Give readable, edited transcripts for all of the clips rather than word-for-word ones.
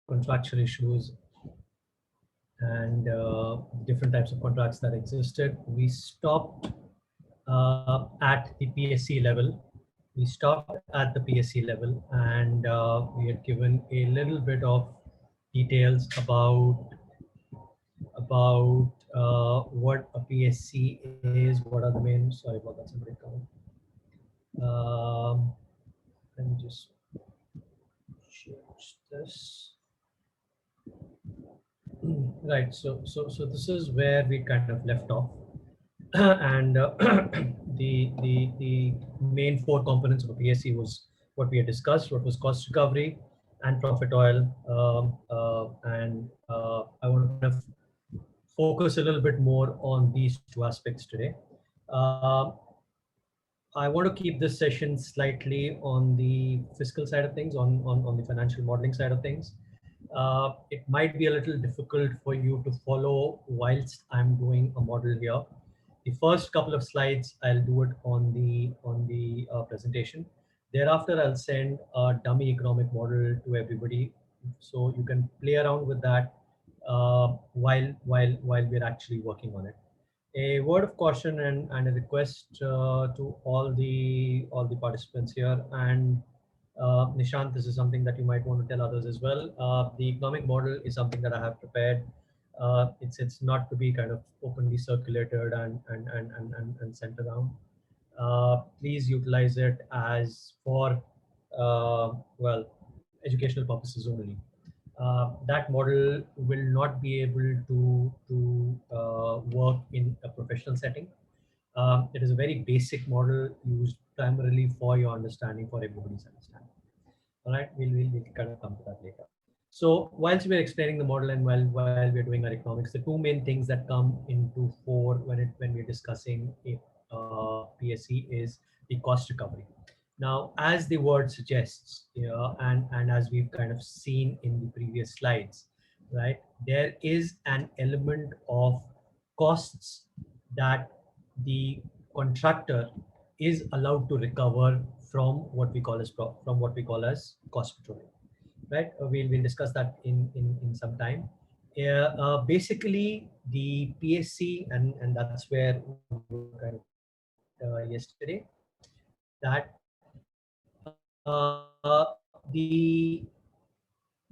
contractual issues and different types of contracts that existed. We stopped at the PSC level. We stopped at the PSC level, and we had given a little bit of details about what a PSC is, what are the main. Sorry about that. Somebody coming. Let me just change this. Right. So this is where we kind of left off, and the main four components of a PSC was what we had discussed. What was cost recovery and profit oil, and I want to kind of focus a little bit more on these two aspects today. I want to keep this session slightly on the fiscal side of things, on the financial modeling side of things. It might be a little difficult for you to follow whilst I'm doing a model here. The first couple of slides, I'll do it on the presentation. Thereafter, I'll send a dummy economic model to everybody, so you can play around with that while we're actually working on it. A word of caution and a request to all the participants here, and Nishant, this is something that you might want to tell others as well. The economic model is something that I have prepared. It's not to be kind of openly circulated and sent around. Please utilize it as for well, educational purposes only. That model will not be able to work in a professional setting. It is a very basic model used primarily for your understanding, for everybody's understanding. All right, we'll kind of come to that later. So whilst we're explaining the model and while we're doing our economics, the two main things that come into fore when we're discussing a PSC is the cost recovery. Now, as the word suggests, and as we've kind of seen in the previous slides, right, there is an element of costs that the contractor is allowed to recover from what we call as cost petroleum, right? We'll discuss that in some time. Basically, the PSC, and that's where we were kind of yesterday, that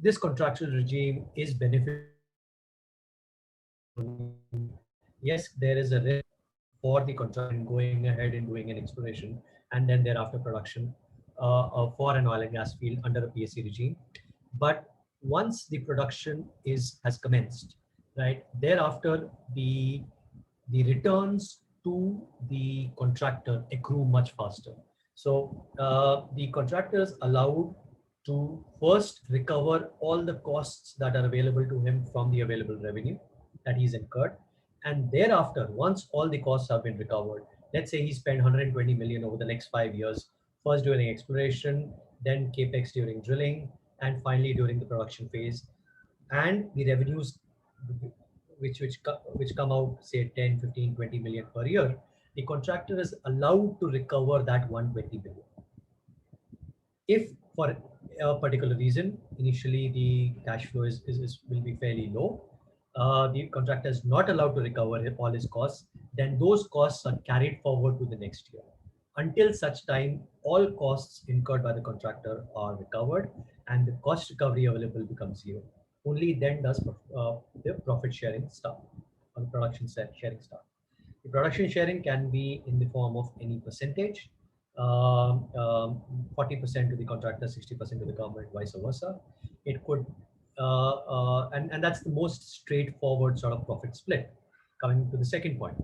this contractual regime is beneficial. Yes, there is a risk for the contractor going ahead and doing an exploration and then thereafter production for an oil and gas field under a PSC regime. But once the production has commenced, right, thereafter the returns to the contractor accrue much faster. So the contractor is allowed to first recover all the costs that are available to him from the available revenue that he's incurred. And thereafter, once all the costs have been recovered, let's say he spent 120 million over the next 5 years, first during exploration, then capex during drilling, and finally during the production phase. And the revenues which come out, say 10, 15, 20 million per year, the contractor is allowed to recover that 120 million. If for a particular reason, initially the cash flow will be fairly low, the contractor is not allowed to recover all his costs, then those costs are carried forward to the next year. Until such time, all costs incurred by the contractor are recovered and the cost recovery available becomes zero. Only then does the profit sharing start, or the production sharing start. The production sharing can be in the form of any percentage, 40% to the contractor, 60% to the government, vice versa. It could, and that's the most straightforward sort of profit split. Coming to the second point,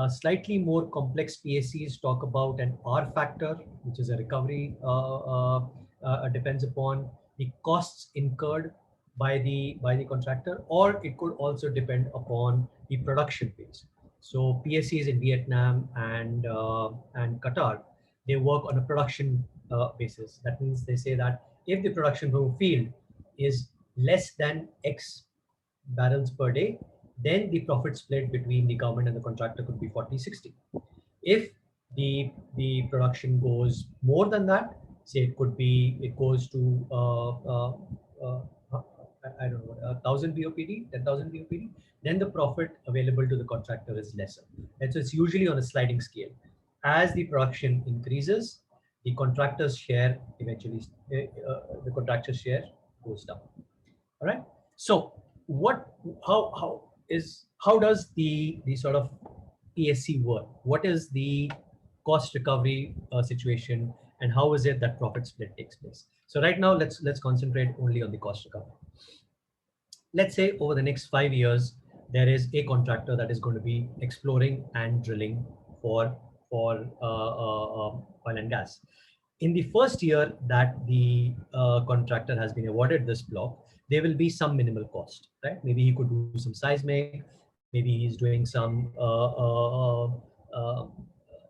slightly more complex PSCs talk about an R factor, which is a recovery, depends upon the costs incurred by the contractor, or it could also depend upon the production phase. So PSCs in Vietnam and Qatar, they work on a production basis. That means they say that if the production from a field is less than X barrels per day, then the profit split between the government and the contractor could be 40-60. If the production goes more than that, say it goes to 1000 BOPD, 10,000 BOPD, then the profit available to the contractor is lesser. And so it's usually on a sliding scale. As the production increases, the contractor's share eventually, the contractor's share goes down. All right. So how does the sort of ESC work? What is the cost recovery situation, and how is it that profit split takes place? So right now, let's concentrate only on the cost recovery. Let's say over the next 5 years, there is a contractor that is going to be exploring and drilling for oil and gas. In the first year that the contractor has been awarded this block, there will be some minimal cost, right? Maybe he could do some seismic, maybe he's doing some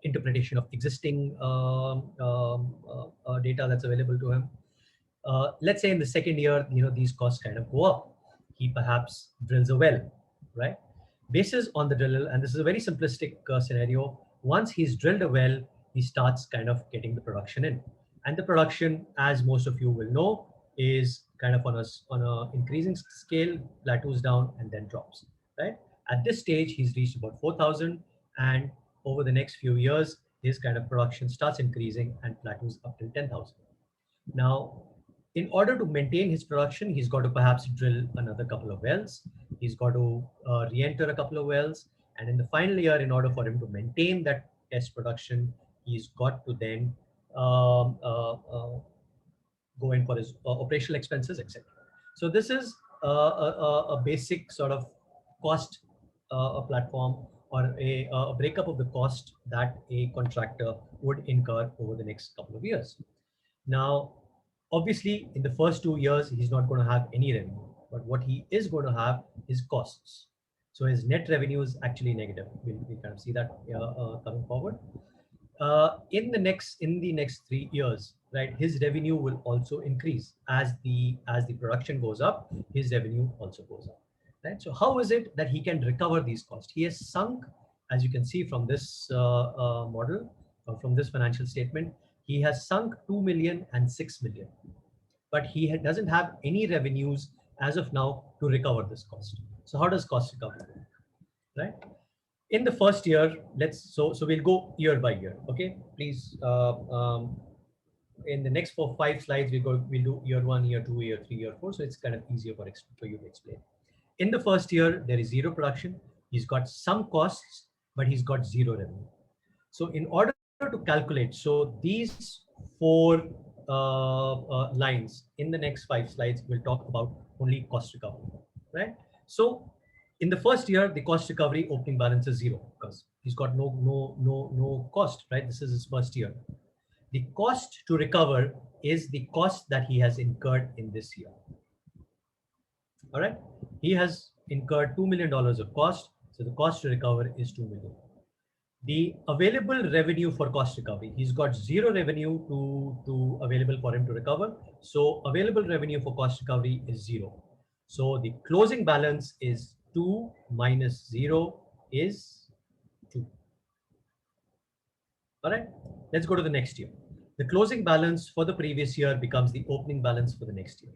interpretation of existing data that's available to him. Let's say in the second year, these costs kind of go up. He perhaps drills a well, right? Basis on the drill, and this is a very simplistic scenario. Once he's drilled a well, he starts kind of getting the production in, and the production, as most of you will know, is kind of on a increasing scale, plateaus down and then drops, right? At this stage, he's reached about 4,000, and over the next few years, his kind of production starts increasing and plateaus up till 10,000. Now, in order to maintain his production, he's got to perhaps drill another couple of wells. He's got to re-enter a couple of wells. And in the final year, in order for him to maintain that test production, he's got to then go in for his operational expenses, etc. So this is a basic sort of cost platform, or a breakup of the cost that a contractor would incur over the next couple of years. Now, obviously, in the first 2 years, he's not going to have any revenue, but what he is going to have is costs. So his net revenue is actually negative. We'll kind of see that coming forward. In the next 3 years, right, his revenue will also increase as the production goes up. His revenue also goes up, right? So how is it that he can recover these costs? He has sunk, as you can see from this model, from this financial statement, he has sunk 2 million and 6 million, but he doesn't have any revenues as of now to recover this cost. So how does cost recovery work, right? In the first year, so we'll go year by year. Okay, please. In the next 5 slides, we'll do year 1, year 2, year 3, year 4. So it's kind of easier for you to explain. In the first year, there is zero production. He's got some costs, but he's got zero revenue. So in order to calculate, so these 4 lines in the next 5 slides, we'll talk about only cost recovery, right? So in the first year, the cost recovery opening balance is 0 because he's got no cost, right? This is his first year. The cost to recover is the cost that he has incurred in this year. All right, he has incurred $2 million of cost, so the cost to recover is 2 million. The available revenue for cost recovery, he's got zero revenue to available for him to recover. So available revenue for cost recovery is 0. So the closing balance is 2 minus 0 is 2. All right, let's go to the next year. The closing balance for the previous year becomes the opening balance for the next year.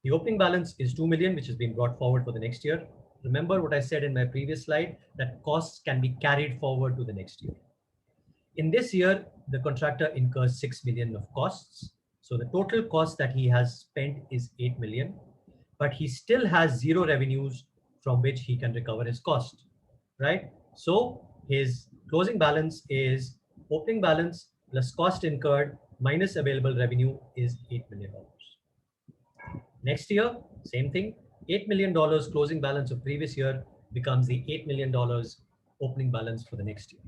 The opening balance is 2 million, which has been brought forward for the next year. Remember what I said in my previous slide, that costs can be carried forward to the next year. In this year, the contractor incurs 6 million of costs. So the total cost that he has spent is 8 million, but he still has zero revenues from which he can recover his cost, right? So his closing balance is opening balance plus cost incurred minus available revenue is $8 million. Next year, same thing, $8 million closing balance of previous year becomes the $8 million opening balance for the next year.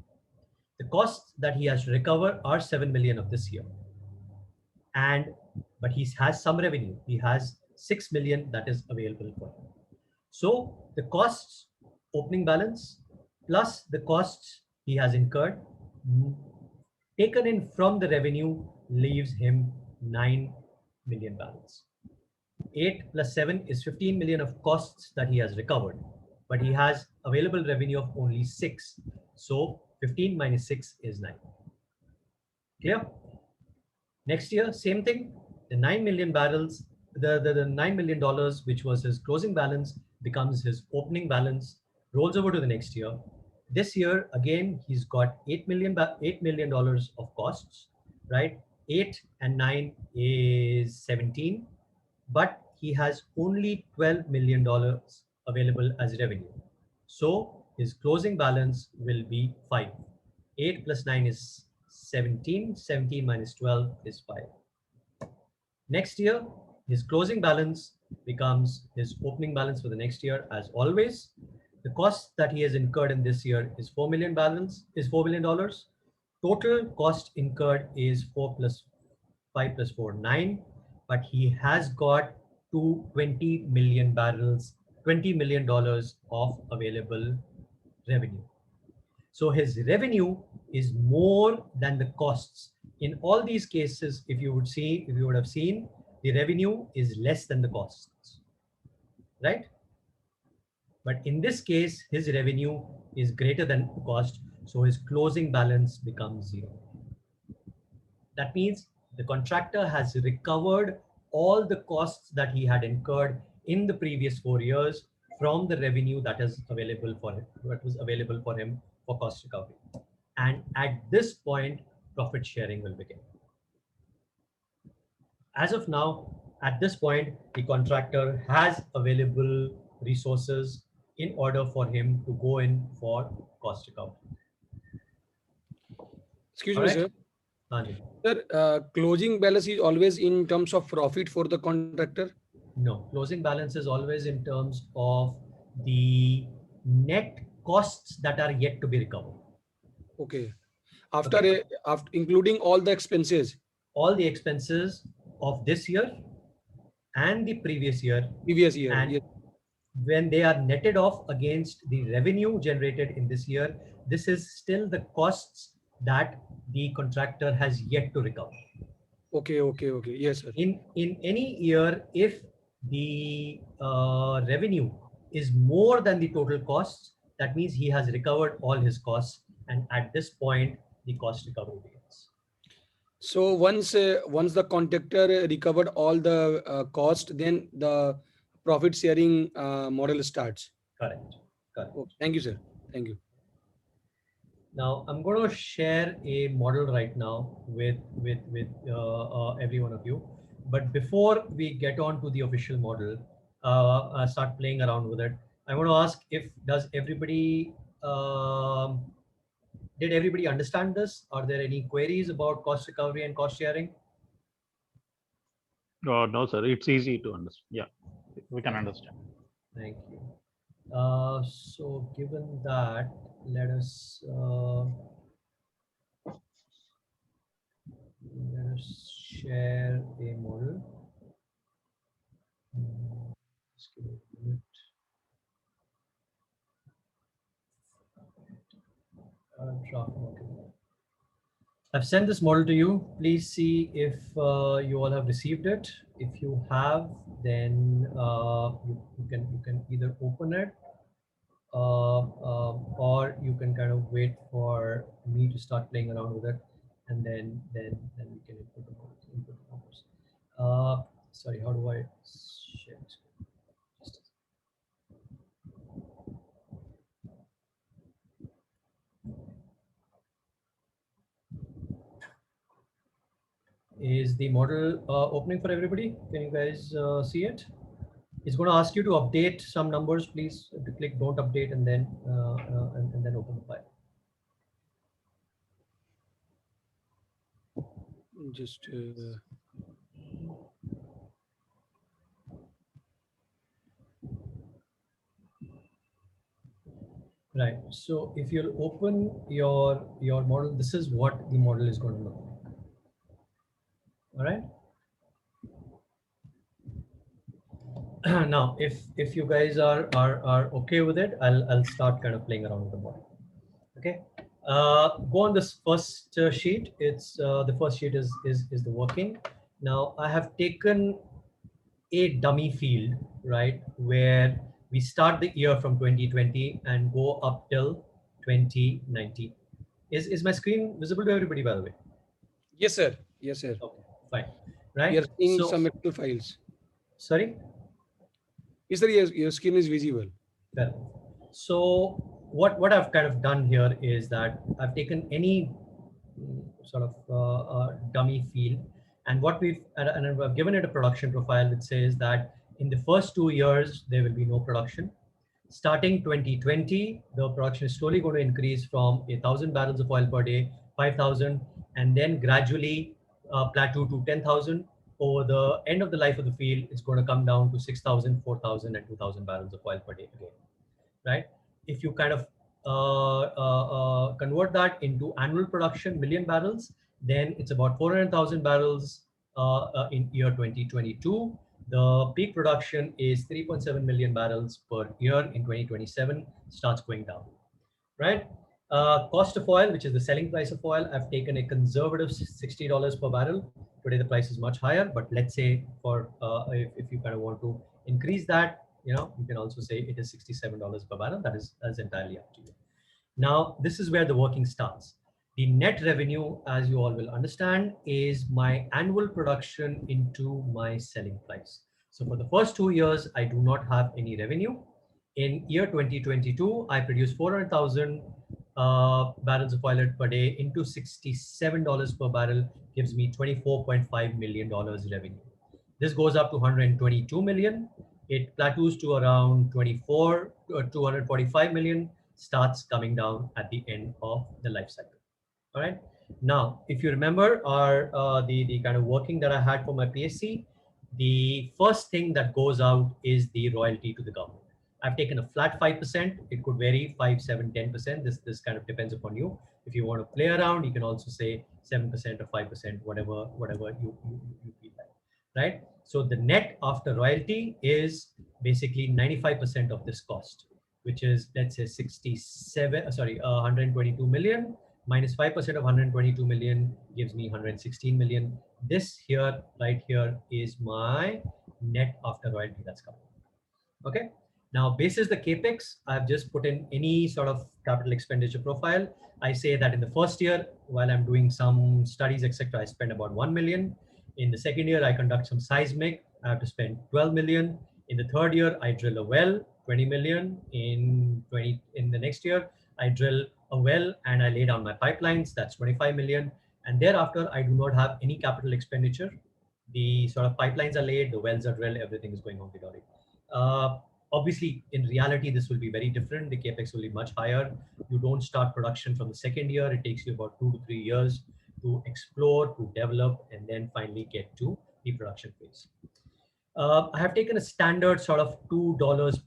The costs that he has to recover are 7 million of this year. But he has some revenue. He has 6 million that is available for him. So the costs, opening balance, plus the costs he has incurred, taken in from the revenue, leaves him 9 million balance. 8 plus 7 is 15 million of costs that he has recovered, but he has available revenue of only 6. So 15 minus 6 is 9. Clear? Next year, same thing. The 9 million barrels, the $9 million, which was his closing balance, becomes his opening balance, rolls over to the next year. This year, again, he's got $8 million of costs, right? 8 and 9 is 17, but he has only $12 million available as revenue. So his closing balance will be 5. 8 plus 9 is 17. 17 minus 12 is 5. Next year, his closing balance becomes his opening balance for the next year. As always, the cost that he has incurred in this year is $4 million. Total cost incurred is 4 plus 5 plus 4, 9. But he has got 20 million barrels, $20 million of available revenue. So his revenue is more than the costs. In all these cases, if you would have seen, the revenue is less than the costs, right? But in this case, his revenue is greater than the cost, so his closing balance becomes 0. That means the contractor has recovered all the costs that he had incurred in the previous 4 years from the revenue that is available for him, what was available for him for cost recovery. And at this point, profit sharing will begin. As of now, at this point, the contractor has available resources in order for him to go in for cost recovery. Excuse All me, right? sir. Anji. Sir, closing balance is always in terms of profit for the contractor? No, closing balance is always in terms of the net costs that are yet to be recovered. Okay. After Okay. after including all the expenses. All the expenses of this year and the previous year, Previous year. and Yes. when they are netted off against the revenue generated in this year, this is still the costs that the contractor has yet to recover. Okay. Okay. Okay. Yes, sir. In any year, if the revenue is more than the total costs, that means he has recovered all his costs, and at this point, the cost recovery begins. So once the contractor recovered all the cost, then the profit sharing model starts. Correct. Correct. Oh, thank you, sir. Thank you. Now I'm going to share a model right now with every one of you. But before we get on to the official model, start playing around with it, I want to ask if um, did everybody understand this? Are there any queries about cost recovery and cost sharing? No, sir. It's easy to understand. Yeah, we can understand. Thank you. So given that, let us share a model. Just give me a minute. Draft model. I've sent this model to you. Please see if you all have received it. If you have, then you can either open it or you can kind of wait for me to start playing around with it, and then we can input the numbers. Sorry, how do I share? Just Is the model opening for everybody? Can you guys see it? It's going to ask you to update some numbers. Please click don't update and then and then open the file. Just Right. So if you'll open your model, this is what the model is going to look like. All right. Now, if you guys are okay with it, I'll start kind of playing around with the model. Okay. Go on this first sheet. It's the first sheet is the working. Now I have taken a dummy field, right, where we start the year from 2020 and go up till 2019. Is my screen visible to everybody, by the way? yes, sir. Yes, sir. Okay, fine. Right. We are seeing So some Excel files. Sorry? Yes, sir, your screen is visible. Well, so what I've kind of done here is that I've taken any sort of dummy field, and what and I've given it a production profile which says that in the first 2 years there will be no production. Starting 2020, the production is slowly going to increase from 1,000 barrels of oil per day, 5,000, and then gradually plateau to 10,000. Over the end of the life of the field, it's going to come down to 6,000, 4,000, and 2,000 barrels of oil per day again, right? If you kind of convert that into annual production, million barrels, then it's about 400,000 barrels in year 2022. The peak production is 3.7 million barrels per year in 2027, starts going down, right? Cost of oil, which is the selling price of oil, I've taken a conservative $60 per barrel. Today the price is much higher, but let's say for if you kind of want to increase that, you know, you can also say it is $67 per barrel. That's entirely up to you. Now, this is where the working starts. The net revenue, as you all will understand, is my annual production into my selling price. So for the first 2 years, I do not have any revenue. In year 2022, I produced 400,000 barrels of oil per day into $67 per barrel, gives me $24.5 million revenue. This goes up to 122 million. It plateaus to around 245 million, starts coming down at the end of the life cycle. All right. Now, if you remember the kind of working that I had for my PSC, the first thing that goes out is the royalty to the government. I've taken a flat 5%. It could vary 5, 7, 10%. This kind of depends upon you. If you want to play around, you can also say 7% or 5%, whatever you feel like, right? So the net after royalty is basically 95% of this cost, which is, let's say 122 million minus 5% of 122 million gives me 116 million. This here, right here, is my net after royalty that's coming. Okay. Now, basis the capex, I've just put in any sort of capital expenditure profile. I say that in the first year, while I'm doing some studies, etc., I spend about 1 million. In the second year, I conduct some seismic. I have to spend 12 million. In the third year, I drill a well, 20 million. In the next year, I drill a well and I lay down my pipelines. That's 25 million. And thereafter, I do not have any capital expenditure. The sort of pipelines are laid, the wells are drilled, everything is going on the dory. Obviously, in reality, this will be very different. The capex will be much higher. You don't start production from the second year. It takes you about 2 to 3 years to explore, to develop, and then finally get to the production phase. I have taken a standard sort of $2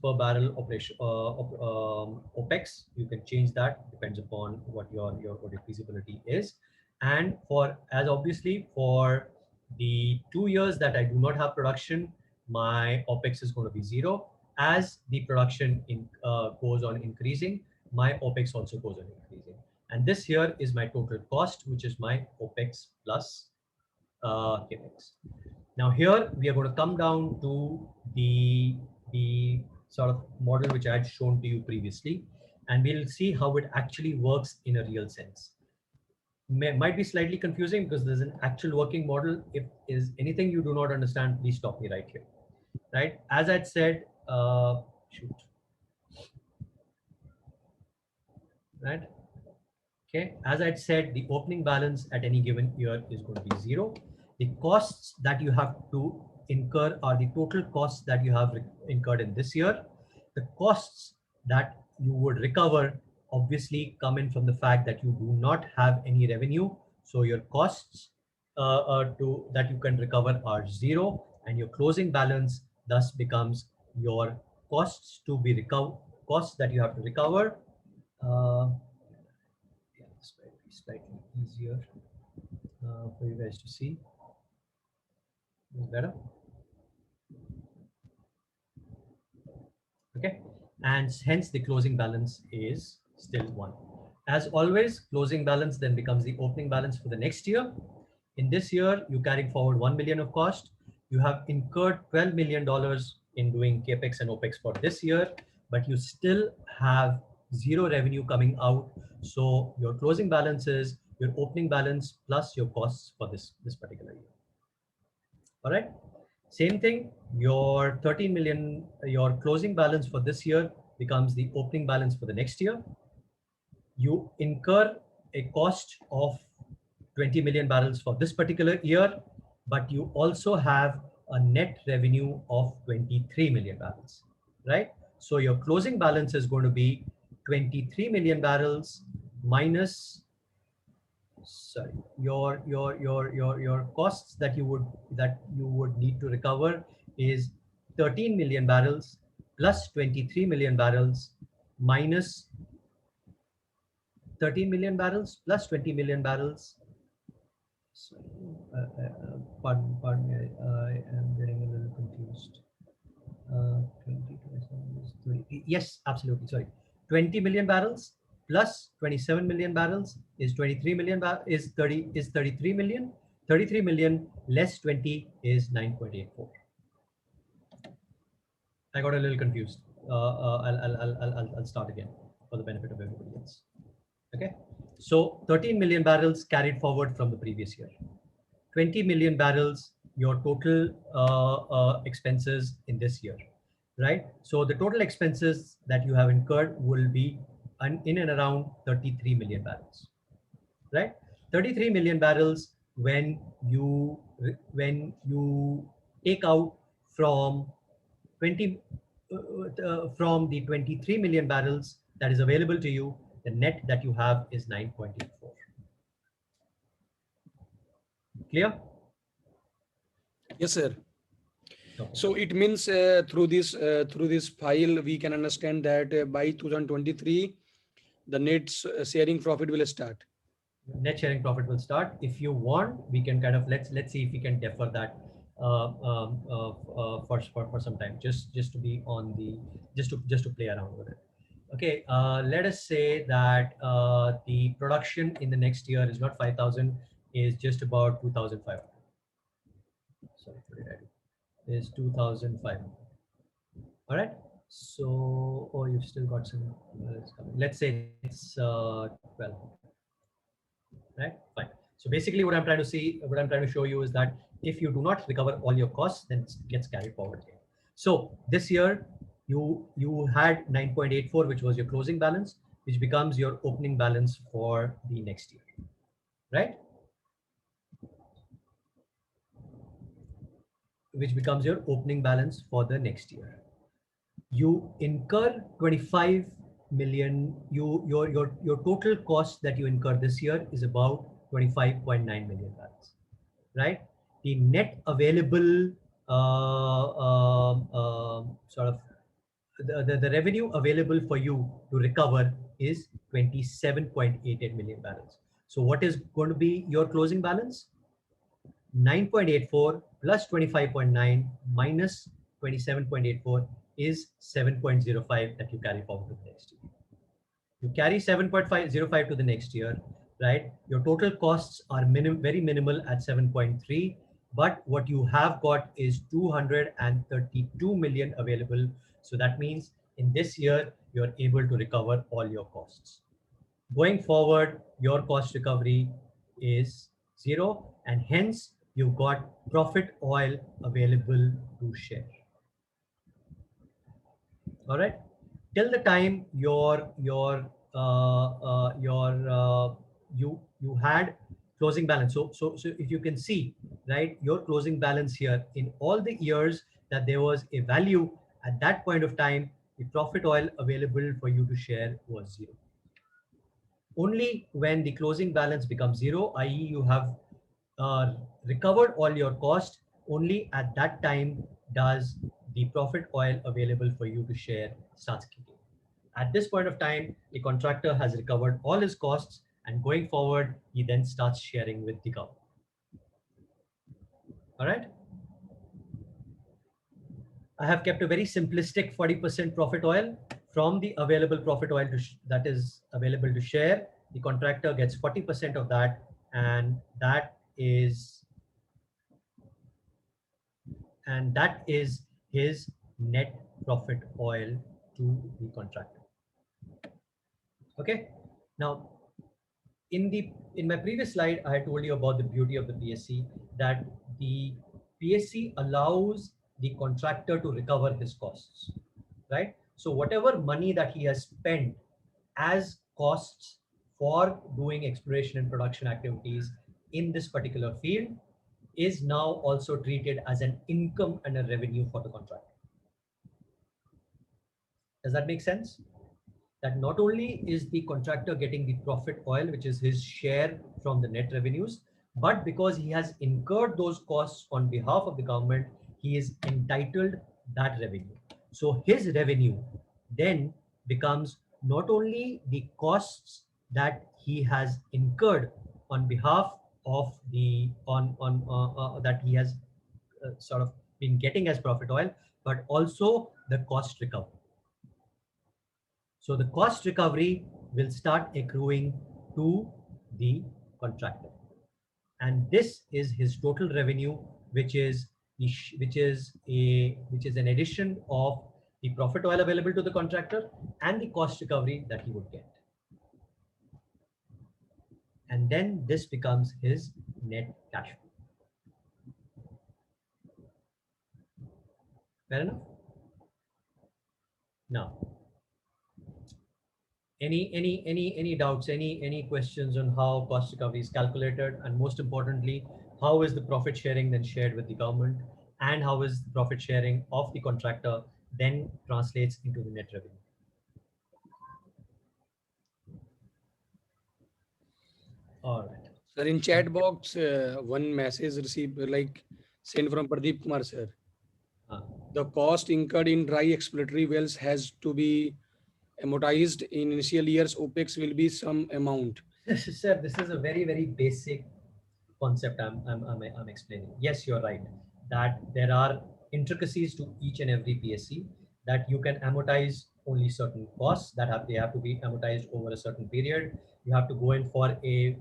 per barrel operation OPEX. You can change that, depends upon what your feasibility is. And as obviously for the 2 years that I do not have production, my OPEX is going to be zero. As the production goes on increasing, my OPEX also goes on increasing. And this here is my total cost, which is my OPEX plus CAPEX. Now here we are going to come down to the sort of model which I had shown to you previously, and we'll see how it actually works in a real sense. Might be slightly confusing because there's an actual working model. If is anything you do not understand, please stop me right here. Right? As I'd said, right? Okay, as I'd said, the opening balance at any given year is going to be zero. The costs that you have to incur are the total costs that you have incurred in this year. The costs that you would recover obviously come in from the fact that you do not have any revenue. So your costs that you can recover are zero, and your closing balance thus becomes your costs to be recovered, costs that you have to recover. This might be slightly easier for you guys to see. Is better? Okay, and hence the closing balance is still 1. As always, closing balance then becomes the opening balance for the next year. In this year, you carrying forward 1 million of cost. You have incurred $12 million in doing capex and opex for this year, but you still have zero revenue coming out. So your closing balance is your opening balance plus your costs for this particular year. All right. Same thing, your 13 million, your closing balance for this year becomes the opening balance for the next year. You incur a cost of 20 million barrels for this particular year, but you also have a net revenue of 23 million barrels, right? So your closing balance is going to be 23 million barrels minus, sorry, your costs that you would need to recover is 13 million barrels plus 23 million barrels minus 13 million barrels plus 20 million barrels. Sorry, pardon me, I am getting a little confused. 20, 27 is 30. Yes, absolutely. Sorry, 20 million barrels plus 27 million barrels is 23 million. Is 33 million. 33 million less 20 is 9.84. I got a little confused. I'll start again for the benefit of everybody else. Okay, so 13 million barrels carried forward from the previous year. 20 million barrels, your total expenses in this year, right? So the total expenses that you have incurred will be in and around 33 million barrels, right? 33 million barrels when you take out from 20 from the 23 million barrels that is available to you, the net that you have is 9.84. Clear? Yes, sir. Okay. So it means through this file we can understand that by 2023 the net sharing profit will start. Net sharing profit will start. If you want, we can kind of let's see if we can defer that for some time, just to be on the just to play around with it. Okay, let us say that the production in the next year is not 5,000, is just about 2,500. Sorry, what did I do? Is 2,500. All right. So, oh, you've still got some. Let's say it's 12. Right, fine. So basically what I'm trying to show you is that if you do not recover all your costs, then it gets carried forward here. So this year you had 9.84, which was your closing balance, which becomes your opening balance for the next year, right? Which becomes your opening balance for the next year. You incur 25 million. Your total cost that you incur this year is about 25.9 million barrels, right? The net available sort of the revenue available for you to recover is 27.88 million barrels. So what is going to be your closing balance? 9.84 plus 25.9 minus 27.84 is 7.05 that you carry forward to the next year. You carry 7.505 to the next year, right? Your total costs are very minimal at 7.3, but what you have got is 232 million available. So that means in this year, you're able to recover all your costs. Going forward, your cost recovery is 0, and hence you've got profit oil available to share. All right, till the time you had closing balance. So if you can see, right, your closing balance here in all the years that there was a value at that point of time, the profit oil available for you to share was 0. Only when the closing balance becomes 0, i.e. you have recovered all your cost, only at that time does the profit oil available for you to share starts kicking. At this point of time, the contractor has recovered all his costs, and going forward, he then starts sharing with the government. All right. I have kept a very simplistic 40% profit oil. From the available profit oil that is available to share, the contractor gets 40% of that, and that is his net profit oil to the contractor. Okay. Now, in my previous slide, I had told you about the beauty of the PSC, that the PSC allows the contractor to recover his costs, right? So whatever money that he has spent as costs for doing exploration and production activities in this particular field is now also treated as an income and a revenue for the contractor. Does that make sense? That not only is the contractor getting the profit oil, which is his share from the net revenues, but because he has incurred those costs on behalf of the government, he is entitled that revenue. So his revenue then becomes not only the costs that he has incurred on behalf of the that he has sort of been getting as profit oil, but also the cost recovery. So the cost recovery will start accruing to the contractor, and this is his total revenue, which is which is an addition of the profit oil available to the contractor and the cost recovery that he would get, and then this becomes his net cash flow. Fair enough. Now, any doubts, any questions on how cost recovery is calculated, and most importantly, how is the profit sharing then shared with the government, and how is the profit sharing of the contractor then translates into the net revenue? All right. Sir, in chat box, one message received like sent from Pradeep Kumar sir. The cost incurred in dry exploratory wells has to be amortized in initial years. OPEX will be some amount. Sir, this is a very basic concept I'm explaining. Yes, you're right that there are intricacies to each and every PSC, that you can amortize only certain costs they have to be amortized over a certain period. You have to go in for the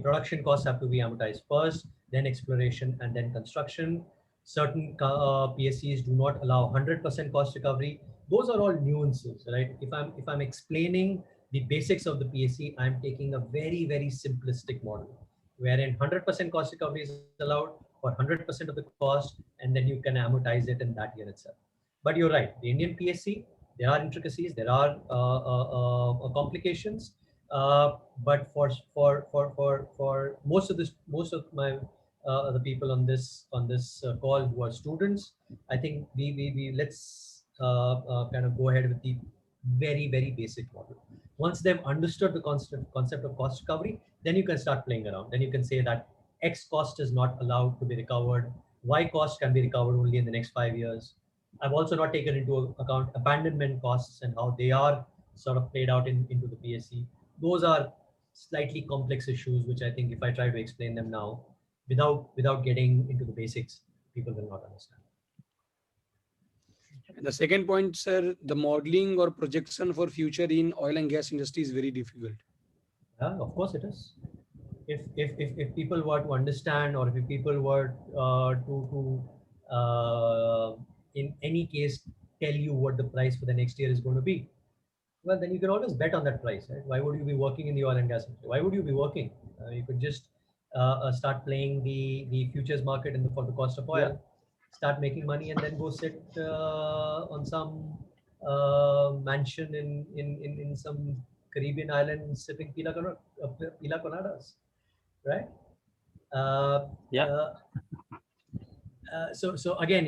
production costs have to be amortized first, then exploration, and then construction. Certain PSCs do not allow 100% cost recovery. Those are all nuances, right? If I'm explaining the basics of the PSC, I'm taking a very simplistic model wherein 100% cost recovery is allowed for 100% of the cost, and then you can amortize it in that year itself. But you're right, the Indian PSC, there are intricacies, there are complications, but for most of my the people on this call who are students, I think we let's kind of go ahead with the very basic model. Once they've understood the concept of cost recovery, then you can start playing around. Then you can say that X cost is not allowed to be recovered, Y cost can be recovered only in the next 5 years. I've also not taken into account abandonment costs and how they are sort of played out into the PSC. Those are slightly complex issues, which I think if I try to explain them now without getting into the basics, people will not understand. And the second point, sir, the modeling or projection for future in oil and gas industry is very difficult. Yeah, of course it is. If people were to understand, or if people were in any case tell you what the price for the next year is going to be, well, then you can always bet on that price, right? Why would you be working in the oil and gas industry? Why would you be working? You could just start playing the futures market for the cost of oil, start making money, and then go sit on some mansion in some Caribbean island sipping pina coladas, right? Yeah. So again,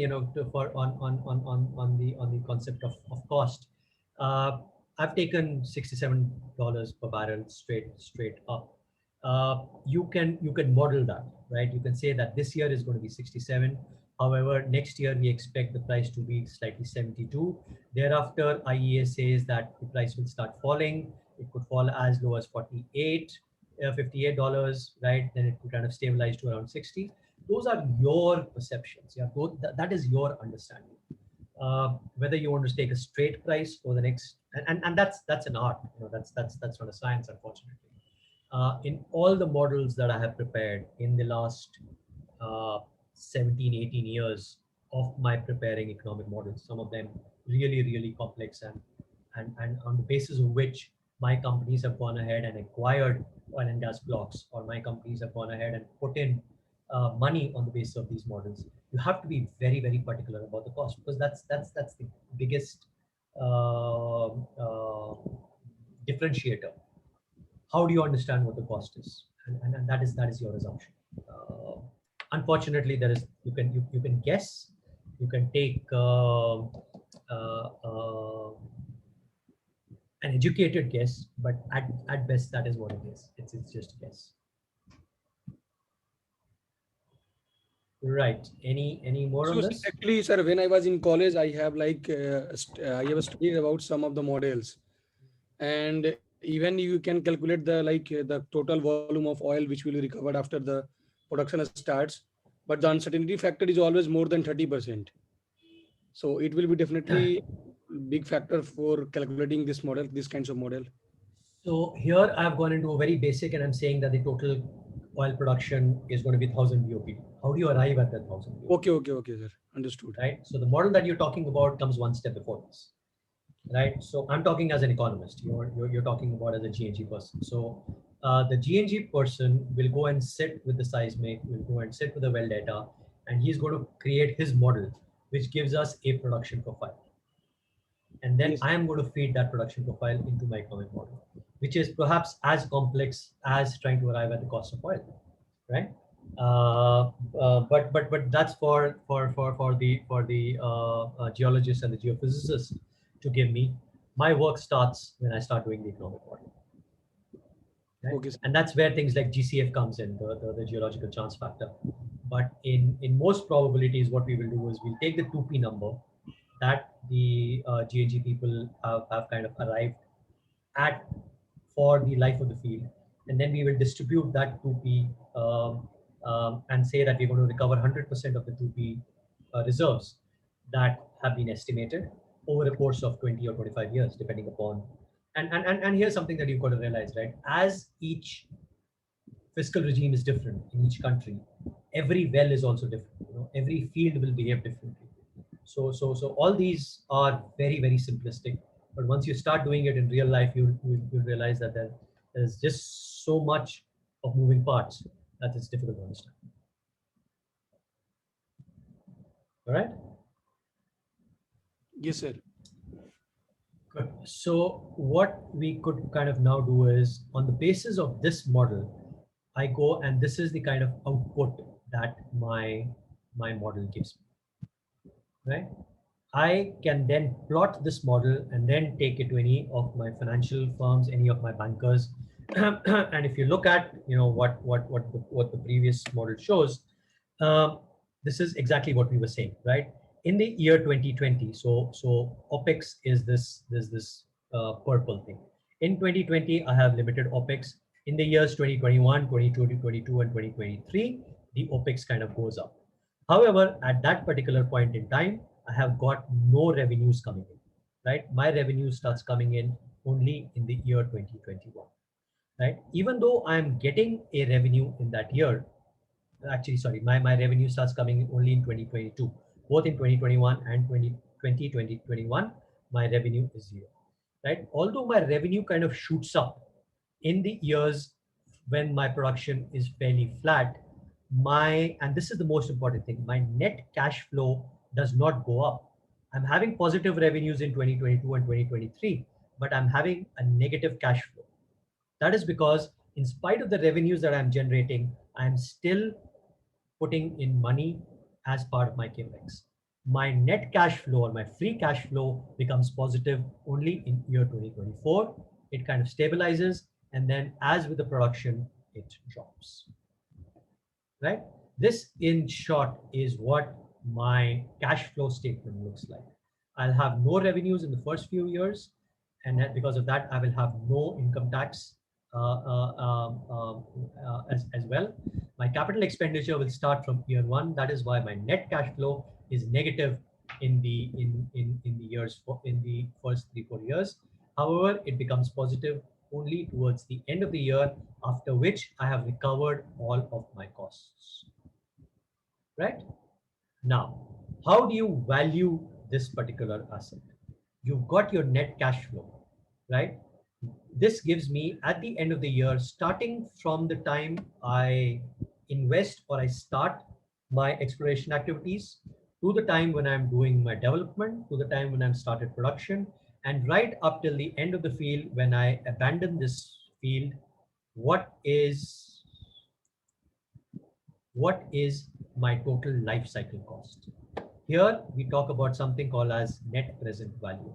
for on the concept of cost, I've taken $67 per barrel straight up. You can model that, right? You can say that this year is going to be 67. However, next year we expect the price to be slightly 72. Thereafter, IEA says that the price will start falling. It could fall as low as $58, right? Then it could kind of stabilize to around 60. Those are your perceptions. Yeah, that is your understanding. Whether you want to take a straight price for the next, and that's an art. That's not a science, unfortunately. In all the models that I have prepared in the last 17, 18 years of my preparing economic models, some of them really complex, and on the basis of which my companies have gone ahead and acquired oil and gas blocks, or my companies have gone ahead and put in money on the basis of these models, you have to be very, very particular about the cost, because that's the biggest differentiator. How do you understand what the cost is? And that is your assumption. Unfortunately, there is you can guess, you can take an educated guess, but at best that is what it is. It's just a guess. Right. Any more on So this? actually, sir, when I was in college, I have I have studied about some of the models, and even you can calculate the the total volume of oil which will be recovered after the production starts, but the uncertainty factor is always more than 30%. So it will be definitely big factor for calculating this model, these kinds of model. So here I've gone into a very basic, and I'm saying that the total oil production is going to be 1000 BOP. How do you arrive at that 1000 BOP? Okay, sir. Understood. Right. So the model that you're talking about comes one step before this. Right. So I'm talking as an economist. You're talking about as a GNG person. So the GNG person will go and sit with the seismic, will go and sit with the well data, and he's going to create his model, which gives us a production profile. And then Yes. I am going to feed that production profile into my economic model, which is perhaps as complex as trying to arrive at the cost of oil, right? But that's for the geologists and the geophysicists to give me. My work starts when I start doing the economic model, right? Okay, sir. And that's where things like GCF comes in, the geological chance factor. But in most probabilities, what we will do is we'll take the 2P number that the GNG people have kind of arrived at for the life of the field. And then we will distribute that 2P and say that we're going to recover 100% of the 2P reserves that have been estimated over a course of 20 or 25 years, depending upon. And here's something that you've got to realize, right? As each fiscal regime is different in each country, every well is also different. Every field will behave differently. So all these are very, very simplistic. But once you start doing it in real life, you'll realize that there's just so much of moving parts that it's difficult to understand. All right. Yes, sir. Good. So what we could kind of now do is, on the basis of this model, I go and this is the kind of output that my model gives me, right? I can then plot this model and then take it to any of my financial firms, any of my bankers. And if you look at what the previous model shows, this is exactly what we were saying, right? In the year 2020, so OPEX is this purple thing. In 2020, I have limited OPEX. In the years 2021, 2022, and 2023, the OPEX kind of goes up. However, at that particular point in time, I have got no revenues coming in, right? My revenue starts coming in only in the year 2021, right? Even though I'm getting a revenue in that year, actually, sorry, my revenue starts coming only in 2022. Both in 2021 and 2021, my revenue is zero, right? Although my revenue kind of shoots up in the years when my production is fairly flat, and this is the most important thing, my net cash flow does not go up. I'm having positive revenues in 2022 and 2023, but I'm having a negative cash flow. That is because in spite of the revenues that I'm generating, I'm still putting in money as part of my capex. My net cash flow or my free cash flow becomes positive only in year 2024. It kind of stabilizes, and then as with the production, it drops. Right? This, in short, is what my cash flow statement looks like. I'll have no revenues in the first few years, and because of that, I will have no income tax as well. My capital expenditure will start from year one. That is why my net cash flow is negative in the years in the first 3-4 years. However, it becomes positive only towards the end of the year, after which I have recovered all of my costs. Right? Now, how do you value this particular asset? You've got your net cash flow, right? This gives me at the end of the year, starting from the time I invest or I start my exploration activities to the time when I'm doing my development, to the time when I'm started production, and right up till the end of the field when I abandon this field, what is my total life cycle cost? Here we talk about something called as net present value.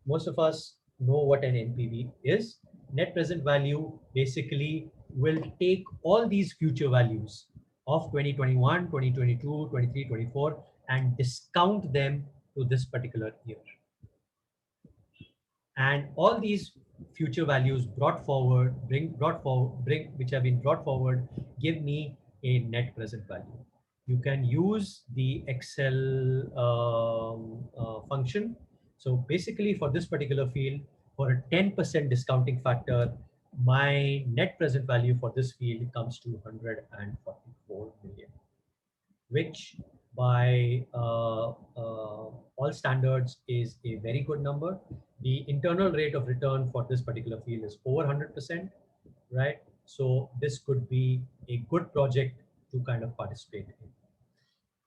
Most of us know what an NPV is. Net present value basically will take all these future values of 2021, 2022, 23, 24 and discount them to this particular year. And all these future values which have been brought forward, give me a net present value. You can use the Excel function. So basically for this particular field, for a 10% discounting factor, my net present value for this field comes to 144 million, which by all standards is a very good number. The internal rate of return for this particular field is over 100%, right? So this could be a good project to kind of participate in.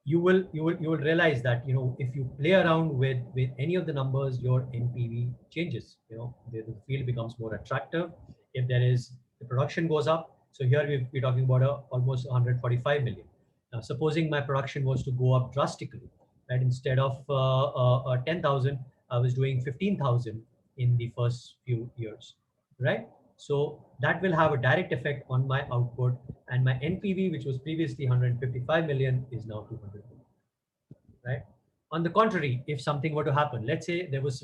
You will realize that, you know, if you play around with any of the numbers, your NPV changes. You know, the field becomes more attractive. If there is, the production goes up. So here we're talking about almost 145 million. Now, supposing my production was to go up drastically, right? Instead of 10,000, I was doing 15,000 in the first few years, right? So that will have a direct effect on my output, and my NPV, which was previously 155 million, is now 200 million, right? On the contrary, if something were to happen, let's say there was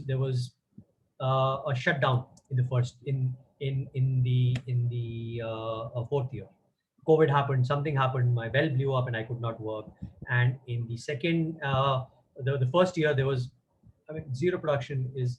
a shutdown in the first in the fourth year. COVID happened, something happened, my well blew up and I could not work. And in the second, the first year there was, I mean, zero production is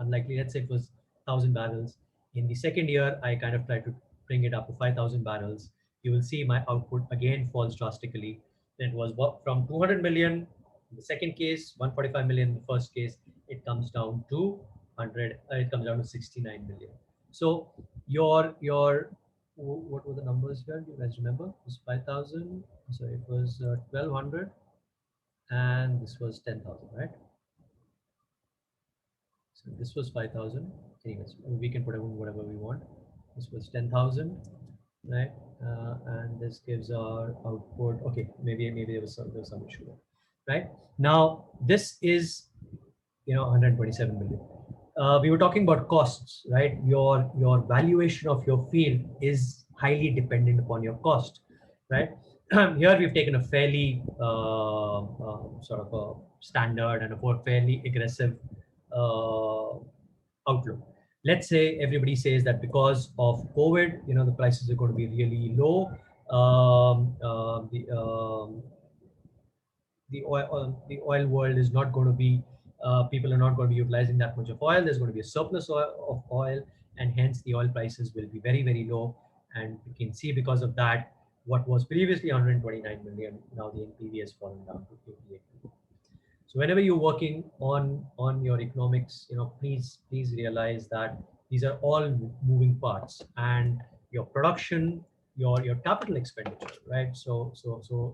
unlikely. Let's say it was 1,000 barrels. In the second year, I kind of tried to bring it up to 5,000 barrels. You will see my output again falls drastically. Then it was from 200 million in the second case, 145 million in the first case. It comes down to 100. It comes down to 69 million. So your what were the numbers here? Do you guys remember? It was 5,000. So it was 1,200, and this was 10,000, right? So this was 5,000. Anyways, we can put in whatever we want. This was 10,000, right? And this gives our output. Okay, maybe there was some issue, right? Now this is, you know, 127 million. We were talking about costs, right? Your valuation of your field is highly dependent upon your cost, right? Here we've taken a fairly sort of a standard and a fairly aggressive outlook. Let's say everybody says that because of COVID, you know, the prices are going to be really low. The oil world is not going to be, people are not going to be utilizing that much of oil. There's going to be a surplus of oil, and hence the oil prices will be very, very low. And we can see because of that, what was previously 129 million, now the NPV has fallen down to 88 million. So whenever you're working on your economics, you know, please realize that these are all moving parts, and your production, your capital expenditure, right? So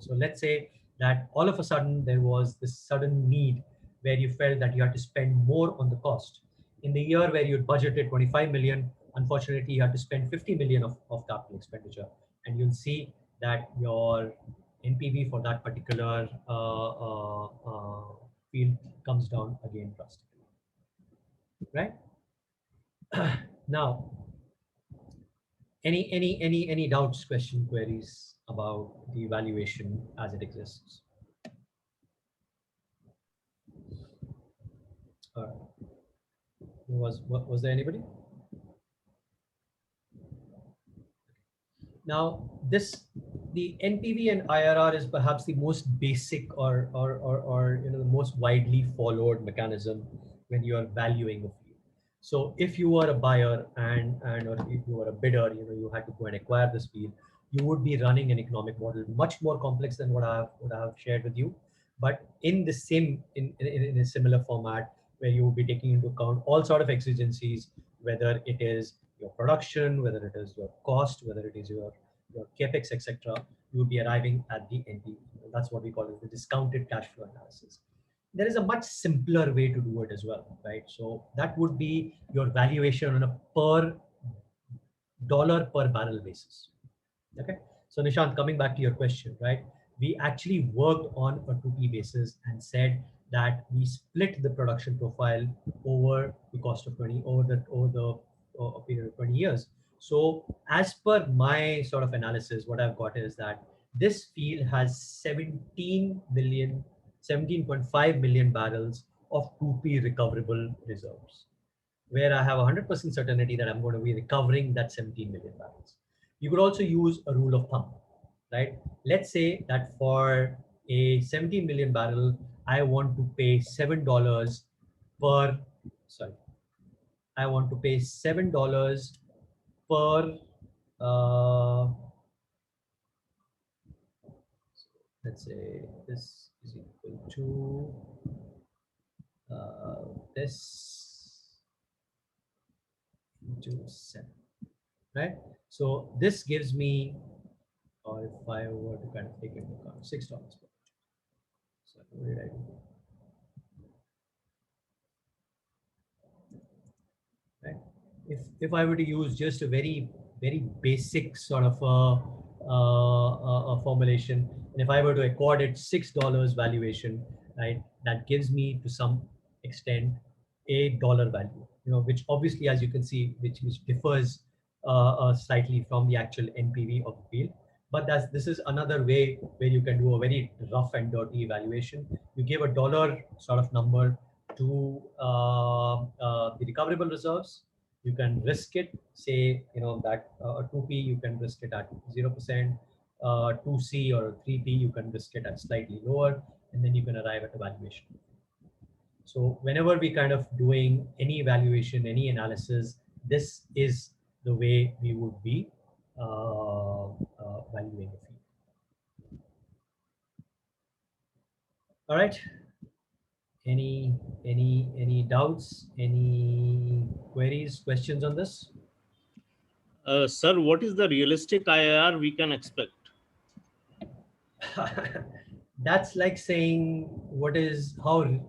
let's say that all of a sudden there was this sudden need where you felt that you had to spend more on the cost. In the year where you budgeted 25 million, unfortunately you had to spend 50 million of capital expenditure, and you'll see that your NPV for that particular field comes down again drastically, right? Now, any doubts, question, queries about the valuation as it exists? All right. Was there anybody? Now, the NPV and IRR is perhaps the most basic or you know, the most widely followed mechanism when you are valuing a field. So if you were a buyer and or if you were a bidder, you know, you had to go and acquire this field, you would be running an economic model much more complex than what I have shared with you, but in the same in a similar format, where you will be taking into account all sort of exigencies, whether it is your production, whether it is your cost, whether it is your your capex, etc., you would be arriving at the NPV. That's what we call it, the discounted cash flow analysis. There is a much simpler way to do it as well, right? So that would be your valuation on a per dollar per barrel basis. Okay. So Nishant, coming back to your question, right? We actually worked on a 2P basis and said that we split the production profile over the cost of 20 over the a period of 20 years. So as per my sort of analysis, what I've got is that this field has 17.5 million barrels of 2P recoverable reserves, where I have 100% certainty that I'm going to be recovering that 17 million barrels. You could also use a rule of thumb, right? Let's say that for a 17 million barrel, I want to pay $7 per, sorry, I want to pay $7 per, let's say this is equal to this into 7, right? So this gives me, or if I were to kind of take into account, $6 per. So what did I do? Right? If I were to use just a very basic sort of a formulation, and if I were to accord it $6 valuation, right, that gives me to some extent a dollar value, which obviously, as you can see, which differs slightly from the actual NPV of the field. But this is another way where you can do a very rough and dirty evaluation. You give a dollar sort of number to the recoverable reserves. You can risk it, say, that a 2P, you can risk it at 0%, 2C or 3P, you can risk it at slightly lower, and then you can arrive at a valuation. So whenever we kind of doing any evaluation, any analysis, this is the way we would be valuing the field. All right. Any doubts, any queries, questions on this? Sir, what is the realistic IRR we can expect? That's like saying what is the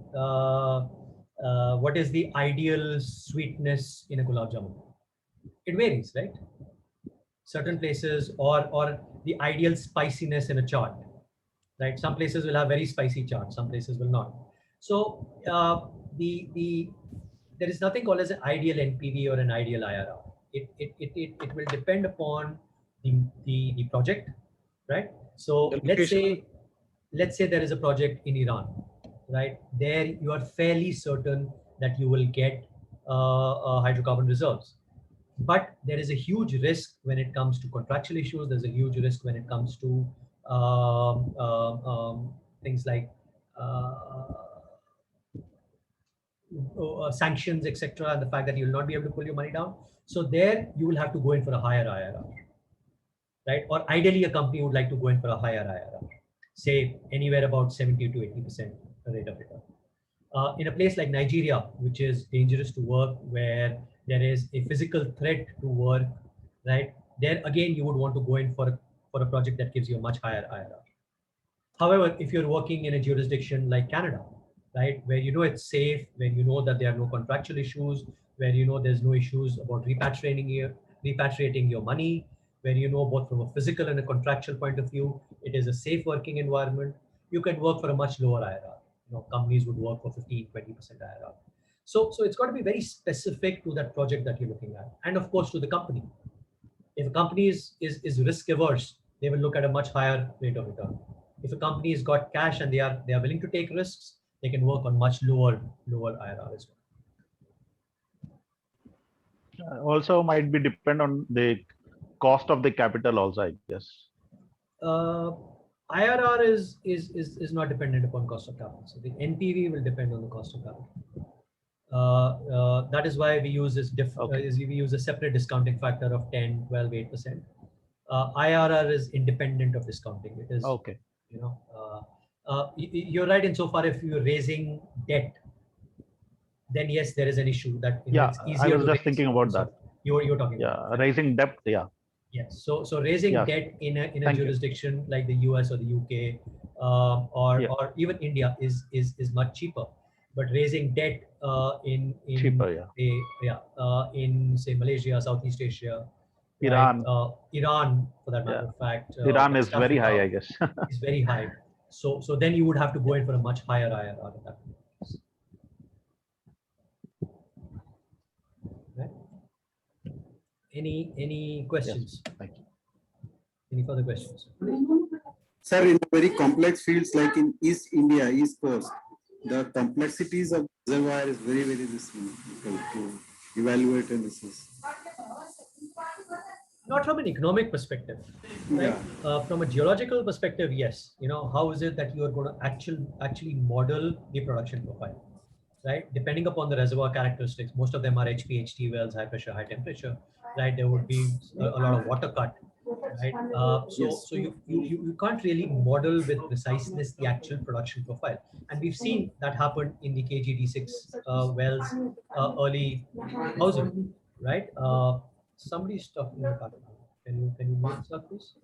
ideal sweetness in a gulab jamun? It varies, right? Certain places, or the ideal spiciness in a chaat, right? Some places will have very spicy chaat, some places will not. So there is nothing called as an ideal NPV or an ideal IRR. It will depend upon the project, right? So let's say there is a project in Iran, right? There you are fairly certain that you will get hydrocarbon reserves. But there is a huge risk when it comes to contractual issues. There's a huge risk when it comes to things like sanctions, etc., and the fact that you will not be able to pull your money down. So there you will have to go in for a higher IRR, right? Or ideally, a company would like to go in for a higher IRR, say anywhere about 70 to 80% rate of return. In a place like Nigeria, which is dangerous to work, where there is a physical threat to work, right? There again, you would want to go in for a project that gives you a much higher IRR. However, if you're working in a jurisdiction like Canada, right, where it's safe, where that there are no contractual issues, where there's no issues about repatriating your money, where both from a physical and a contractual point of view, it is a safe working environment, you can work for a much lower IRR. Companies would work for 15, 20% IRR. So it's got to be very specific to that project that you're looking at, and of course to the company. If a company is risk averse, they will look at a much higher rate of return. If a company has got cash and they are willing to take risks, they can work on much lower IRR as well. Also might be depend on the cost of the capital also, I guess. IRR is not dependent upon cost of capital. So the NPV will depend on the cost of capital. That is why we use we use a separate discounting factor of 10, 12, 8%. IRR is independent of discounting. It is okay. You're right insofar if you're raising debt, then yes, there is an issue that it's easier. I was just thinking about that. You're talking about raising debt. Yeah. Yes. So raising Yes. debt in a Thank you. jurisdiction like the US or the UK Yeah. or even India is much cheaper. But raising debt Cheaper, yeah. in say Malaysia, Southeast Asia, right? Iran, Iran, for that yeah. matter of fact, Iran is West very high, Africa I guess. is very high. So then you would have to go in for a much higher IRR at that point. Right? Any Yes. questions? Thank you. Any further questions? Sir, in very complex fields like in East India, East Coast, the complexities of reservoir is very, very difficult to evaluate and assess. Not from an economic perspective, right? From a geological perspective, yes. How is it that you are going to actually model the production profile, right? Depending upon the reservoir characteristics, most of them are HPHT wells, high pressure, high temperature, right? There would be a lot of water cut, right? So you can't really model with preciseness the actual production profile, and we've seen that happen in the KG-D6 wells early 2000, right? Somebody's talking in the background. Can you mute that, please?